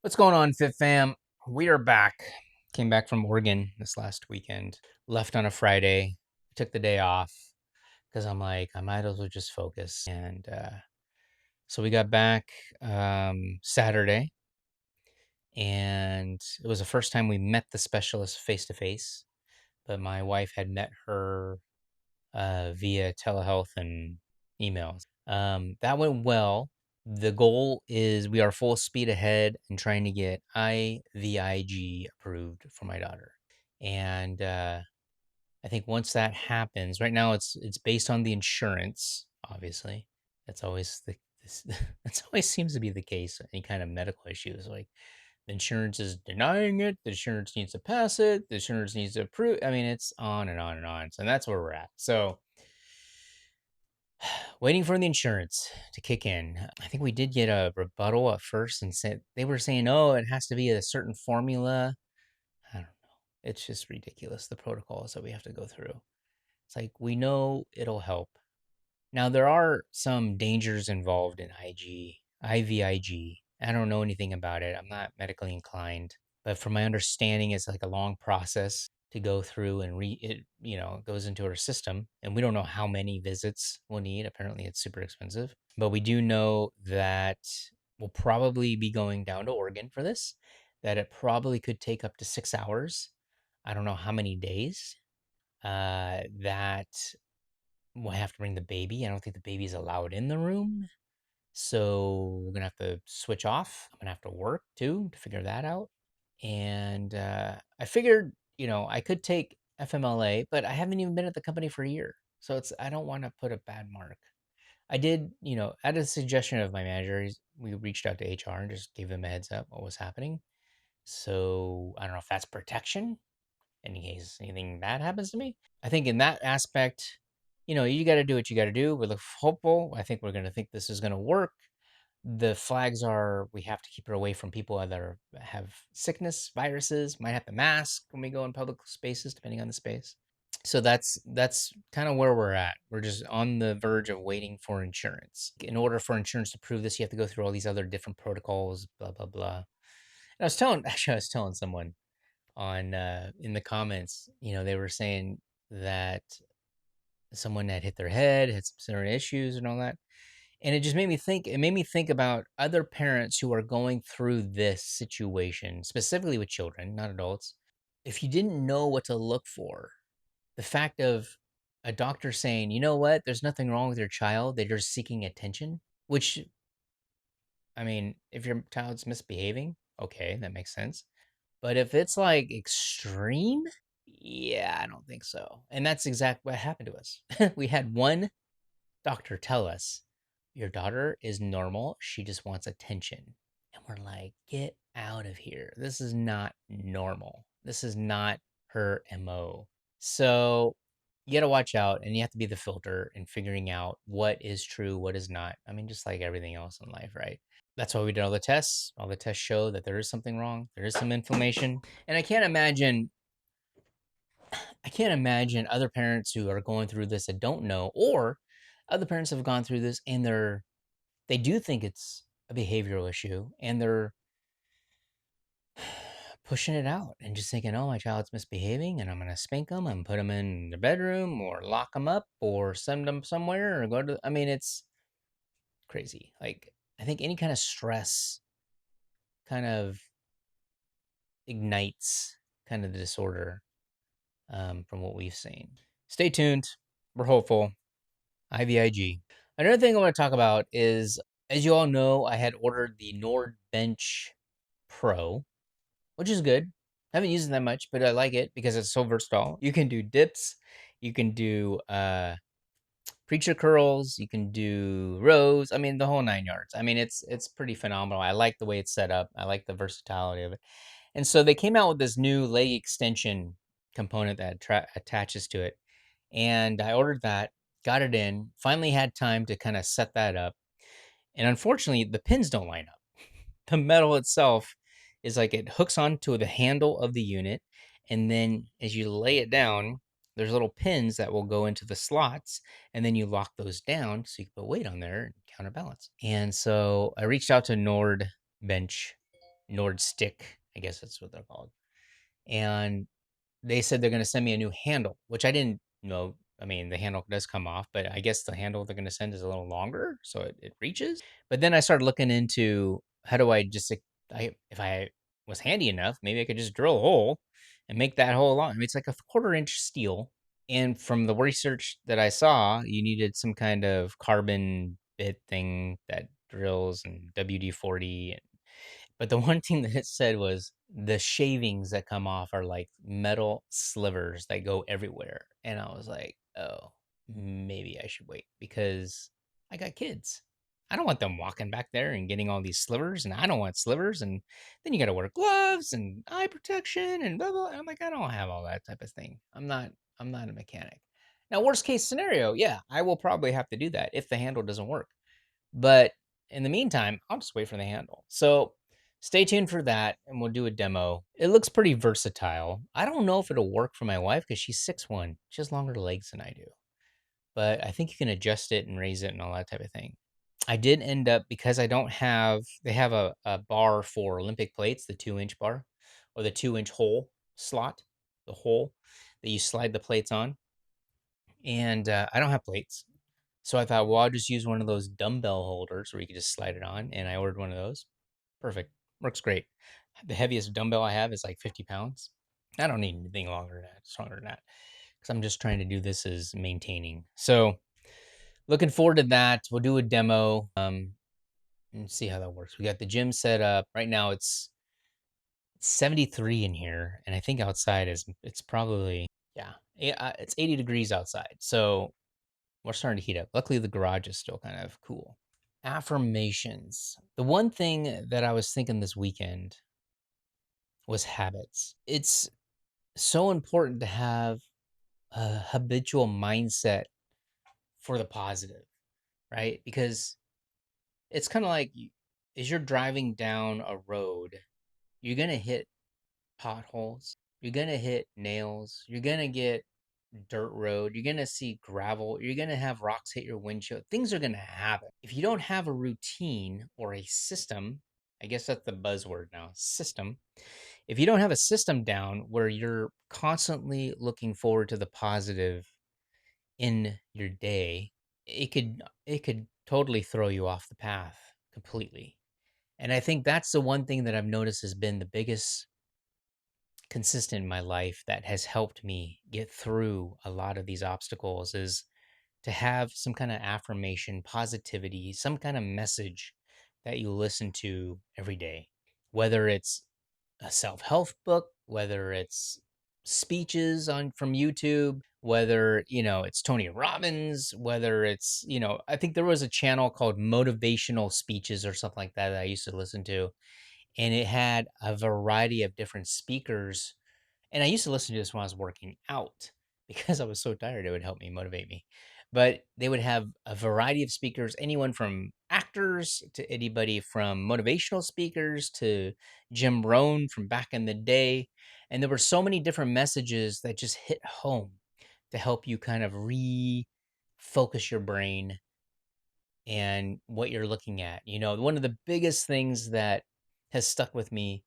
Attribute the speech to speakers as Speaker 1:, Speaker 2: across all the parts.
Speaker 1: What's going on, Fit Fam? We are back. Came back from Oregon this last weekend. Left on a Friday. Took the day off because I'm like, I might as well just focus. And so we got back Saturday, and it was the first time we met the specialist face to face. But my wife had met her via telehealth and emails. That went well. The goal is we are full speed ahead and trying to get IVIG approved for my daughter. And I think once that happens, right now it's based on the insurance, obviously. That's always this, that's always seems to be the case. Any kind of medical issues, like the insurance is denying it, the insurance needs to pass it, the insurance needs to approve. I mean, it's on and on and on. So that's where we're at. So waiting for the insurance to kick in. I think we did get a rebuttal at first and said they were saying, "Oh, it has to be a certain formula." I don't know. It's just ridiculous the protocols that we have to go through. It's like we know it'll help. Now there are some dangers involved in IVIG. I don't know anything about it. I'm not medically inclined, but from my understanding, it's like a long process to go through and it goes into our system, and we don't know how many visits we'll need. Apparently, it's super expensive, but we do know that we'll probably be going down to Oregon for this. That it probably could take up to 6 hours. I don't know how many days. That we'll have to bring the baby. I don't think the baby's allowed in the room. So we're gonna have to switch off. I'm gonna have to work too to figure that out. And I figured, I could take FMLA, but I haven't even been at the company for a year. So I don't want to put a bad mark. I did, at a suggestion of my manager, we reached out to HR and just gave them a heads up what was happening. So I don't know if that's protection in case anything bad happens to me. I think in that aspect, you got to do what you got to do. We look hopeful. I think we're going to think this is going to work. The flags are we have to keep her away from people that have sickness, viruses, might have to mask when we go in public spaces, depending on the space. So that's kind of where we're at. We're just on the verge of waiting for insurance. In order for insurance to prove this, you have to go through all these other different protocols, blah blah blah. And I was telling someone on in the comments, they were saying that someone had hit their head, had some certain issues and all that. And it just made me think, it made me think about other parents who are going through this situation, specifically with children, not adults. If you didn't know what to look for, the fact of a doctor saying, you know what, there's nothing wrong with your child, they're just seeking attention, which, I mean, if your child's misbehaving, okay, that makes sense. But if it's like extreme, yeah, I don't think so. And that's exactly what happened to us. We had one doctor tell us, your daughter is normal. She just wants attention. And we're like, get out of here. This is not normal. This is not her MO. So you got to watch out and you have to be the filter in figuring out what is true, what is not. I mean, just like everything else in life, right? That's why we did all the tests. All the tests show that there is something wrong. There is some inflammation. And I can't imagine other parents who are going through this that don't know, or other parents have gone through this and they do think it's a behavioral issue and they're pushing it out and just thinking, oh, my child's misbehaving and I'm going to spank them and put them in the bedroom or lock them up or send them somewhere or I mean, it's crazy. Like, I think any kind of stress kind of ignites kind of the disorder, from what we've seen. Stay tuned. We're hopeful. IVIG. Another thing I want to talk about is, as you all know, I had ordered the Nord Bench Pro, which is good. I haven't used it that much, but I like it because it's so versatile. You can do dips, you can do preacher curls, you can do rows. I mean, the whole 9 yards. I mean, it's pretty phenomenal. I like the way it's set up. I like the versatility of it. And so they came out with this new leg extension component that attaches to it. And I ordered that, got it in, finally had time to kind of set that up. And unfortunately, the pins don't line up. The metal itself is like it hooks onto the handle of the unit. And then as you lay it down, there's little pins that will go into the slots. And then you lock those down so you can put weight on there and counterbalance. And so I reached out to Nord Bench, Nordstick, I guess that's what they're called. And they said they're going to send me a new handle, which I didn't know. I mean, the handle does come off, but I guess the handle they're going to send is a little longer, so it reaches. But then I started looking into how do I just, if I was handy enough, maybe I could just drill a hole and make that hole long. I mean, it's like a quarter-inch steel. And from the research that I saw, you needed some kind of carbon bit thing that drills and WD-40. But the one thing that it said was the shavings that come off are like metal slivers that go everywhere. And I was like, oh, maybe I should wait because I got kids. I don't want them walking back there and getting all these slivers, and I don't want slivers. And then you got to wear gloves and eye protection and blah blah. I'm like, I don't have all that type of thing. I'm not a mechanic. Now, worst case scenario, yeah, I will probably have to do that if the handle doesn't work. But in the meantime, I'll just wait for the handle. So stay tuned for that and we'll do a demo. It looks pretty versatile. I don't know if it'll work for my wife because she's 6'1". She has longer legs than I do. But I think you can adjust it and raise it and all that type of thing. I did end up, because I don't have, they have a bar for Olympic plates, the 2-inch bar or the 2-inch hole slot, the hole that you slide the plates on. And I don't have plates. So I thought, well, I'll just use one of those dumbbell holders where you can just slide it on. And I ordered one of those. Perfect. Works great. The heaviest dumbbell I have is like 50 pounds. I don't need anything longer than that, stronger than that, because I'm just trying to do this as maintaining. So looking forward to that. We'll do a demo and see how that works. We got the gym set up. Right now it's 73 in here. And I think outside it's probably, yeah, it's 80 degrees outside. So we're starting to heat up. Luckily, the garage is still kind of cool. Affirmations. The one thing that I was thinking this weekend was habits. It's so important to have a habitual mindset for the positive, right? Because it's kind of like as you're driving down a road, you're going to hit potholes, you're going to hit nails, you're going to get dirt road, you're going to see gravel, you're going to have rocks hit your windshield. Things are going to happen. If you don't have a routine or a system, I guess that's the buzzword now, system. If you don't have a system down where you're constantly looking forward to the positive in your day, it could totally throw you off the path completely. And I think that's the one thing that I've noticed has been the biggest consistent in my life that has helped me get through a lot of these obstacles is to have some kind of affirmation, positivity, some kind of message that you listen to every day, whether it's a self-help book, whether it's speeches on from YouTube, whether, it's Tony Robbins, whether it's, I think there was a channel called Motivational Speeches or something like that that I used to listen to, and it had a variety of different speakers. And I used to listen to this when I was working out because I was so tired, it would help me motivate me. But they would have a variety of speakers, anyone from actors to anybody from motivational speakers to Jim Rohn from back in the day. And there were so many different messages that just hit home to help you kind of refocus your brain and what you're looking at. One of the biggest things that has stuck with me,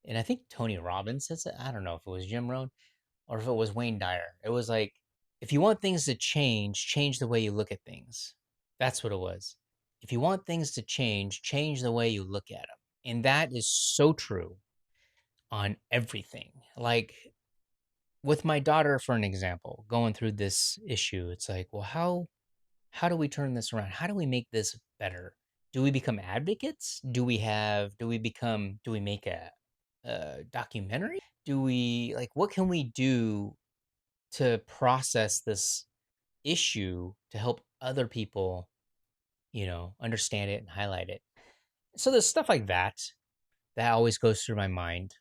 Speaker 1: and I think Tony Robbins says it. I don't know if it was Jim Rohn or if it was Wayne Dyer. It was like, if you want things to change the way you look at things. That's what it was. If you want things to change the way you look at them. And that is so true on everything. Like with my daughter, for an example, going through this issue, it's like, well, how do we turn this around? How do we make this better? Do we become advocates? Do we make a documentary? What can we do to process this issue to help other people, understand it and highlight it? So there's stuff like that always goes through my mind.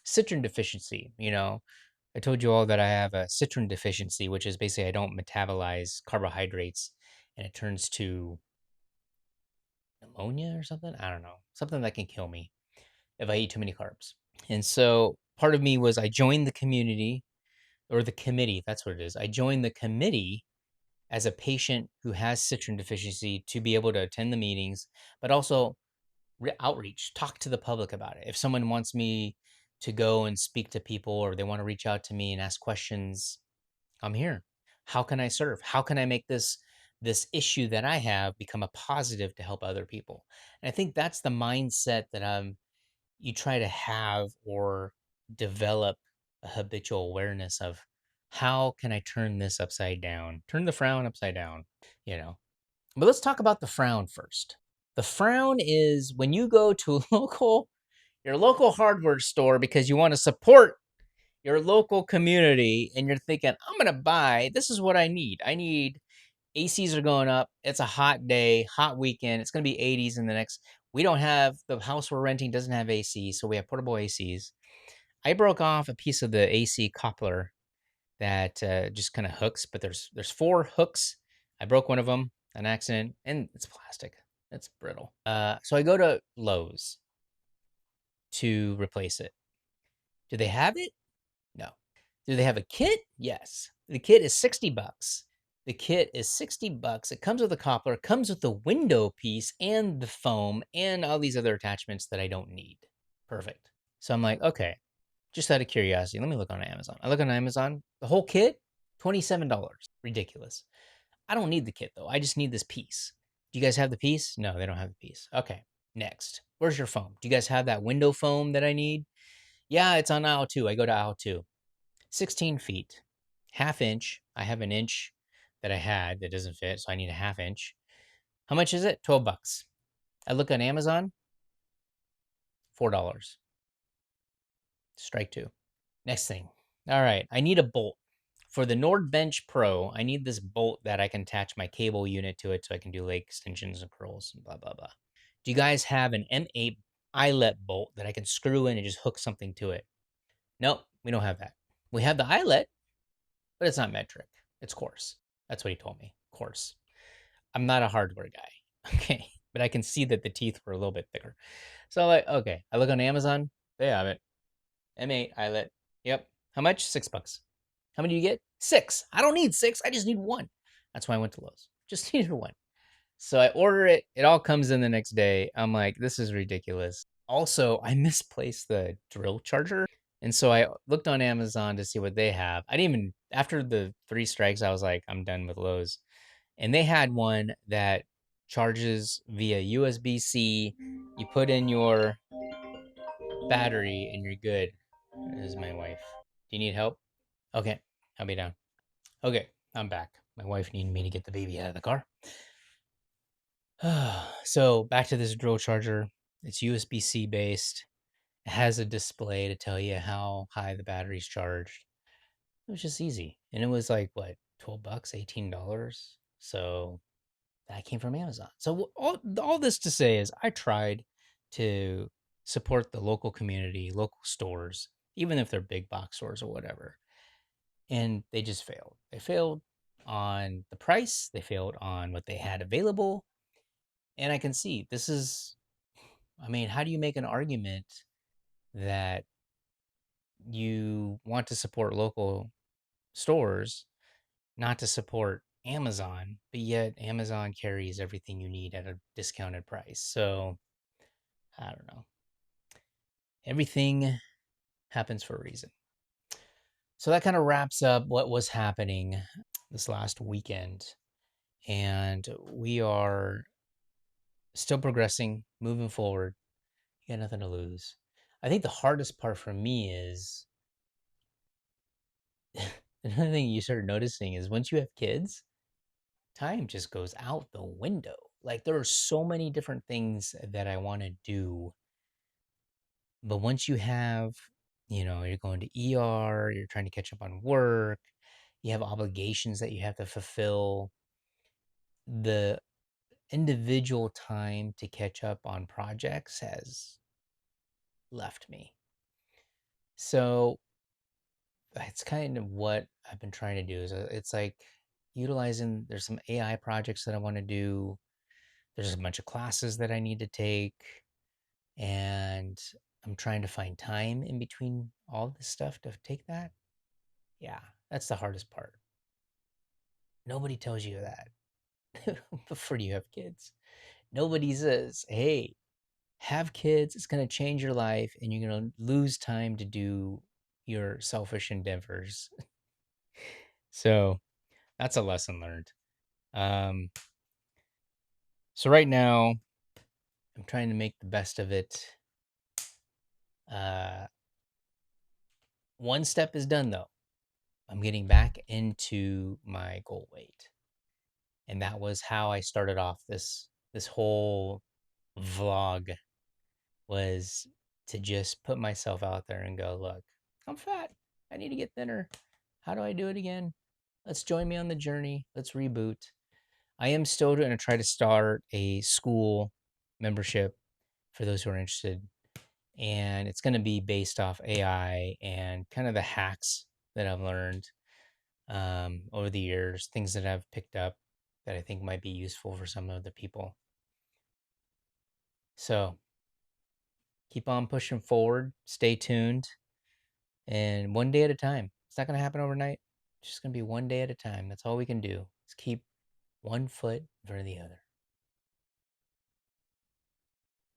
Speaker 1: Citrin deficiency, I told you all that I have a citrin deficiency, which is basically I don't metabolize carbohydrates and it turns to pneumonia or something. I don't know. Something that can kill me if I eat too many carbs. And so part of me was I joined the community or the committee. That's what it is. I joined the committee as a patient who has citrin deficiency to be able to attend the meetings, but also outreach, talk to the public about it. If someone wants me to go and speak to people or they want to reach out to me and ask questions, I'm here. How can I serve? How can I make this issue that I have become a positive to help other people? And I think that's the mindset that you try to have or develop a habitual awareness of how can I turn this upside down? Turn the frown upside down, you know. But let's talk about the frown first. The frown is when you go to a your local hardware store because you want to support your local community and you're thinking, I'm going to buy, this is what I need. I need ACs are going up. It's a hot day, hot weekend. It's going to be 80s in the next. We don't have the house we're renting doesn't have AC, so we have portable ACs. I broke off a piece of the AC coupler that just kind of hooks, but there's four hooks. I broke one of them, an accident, and it's plastic. It's brittle. So I go to Lowe's to replace it. Do they have it? No. Do they have a kit? Yes. The kit is 60 bucks. The kit is 60 bucks. It comes with a coupler, comes with the window piece and the foam and all these other attachments that I don't need. Perfect. So I'm like, okay, just out of curiosity, let me look on Amazon. I look on Amazon, the whole kit, $27. Ridiculous. I don't need the kit though. I just need this piece. Do you guys have the piece? No, they don't have the piece. Okay, next. Where's your foam? Do you guys have that window foam that I need? Yeah, it's on aisle two. I go to aisle two. 16 feet, half inch. I have an inch that I had that doesn't fit, so I need a half inch. How much is it? 12 bucks. I look on Amazon, $4. Strike two. Next thing. All right, I need a bolt. For the Nord Bench Pro, I need this bolt that I can attach my cable unit to it so I can do leg extensions and curls and blah, blah, blah. Do you guys have an M8 eyelet bolt that I can screw in and just hook something to it? Nope, we don't have that. We have the eyelet, but it's not metric. It's coarse. That's what he told me. Coarse. I'm not a hardware guy. Okay. But I can see that the teeth were a little bit thicker. So I'm like, okay. I look on Amazon. They have it. M8 eyelet. Yep. How much? $6. How many do you get? Six. I don't need six. I just need one. That's why I went to Lowe's. Just needed one. So I order it. It all comes in the next day. I'm like, this is ridiculous. Also, I misplaced the drill charger. And so I looked on Amazon to see what they have. I didn't even, after the three strikes, I was like, I'm done with Lowe's. And they had one that charges via USB-C. You put in your battery and you're good. This is my wife. Do you need help? Okay, I'll be down. Okay, I'm back. My wife needed me to get the baby out of the car. So back to this drill charger. It's USB-C based. It has a display to tell you how high the battery's charged. It was just easy. And it was like, what, 12 bucks, $18? So that came from Amazon. So all this to say is I tried to support the local community, local stores, even if they're big box stores or whatever. And they just failed. They failed on the price, they failed on what they had available. And I can see this is, I mean, how do you make an argument that you want to support local stores, not to support Amazon, but yet Amazon carries everything you need at a discounted price? So I don't know. Everything happens for a reason. So that kind of wraps up what was happening this last weekend. And we are still progressing, moving forward. You got nothing to lose. I think the hardest part for me is another thing you start noticing is once you have kids, time just goes out the window. Like there are so many different things that I want to do. But once you have, you're going to ER, you're trying to catch up on work, you have obligations that you have to fulfill, the individual time to catch up on projects has left me. So that's kind of what I've been trying to do is it's like utilizing there's some AI projects that I want to do. There's a bunch of classes that I need to take and I'm trying to find time in between all this stuff to take that. Yeah, that's the hardest part. Nobody tells you that before you have kids. Nobody says, "Hey, have kids. It's going to change your life, and you're going to lose time to do your selfish endeavors. So that's a lesson learned. Um, so right now, I'm trying to make the best of it. Uh, one step is done though. I'm getting back into my goal weight, and that was how I started off this whole vlog, was to just put myself out there and go, look, I'm fat. I need to get thinner. How do I do it again? Let's join me on the journey. Let's reboot. I am still going to try to start a school membership for those who are interested. And it's going to be based off AI and kind of the hacks that I've learned over the years, things that I've picked up that I think might be useful for some other people. So keep on pushing forward, stay tuned, and one day at a time. It's not going to happen overnight. It's just going to be one day at a time. That's all we can do is keep one foot in front of the other.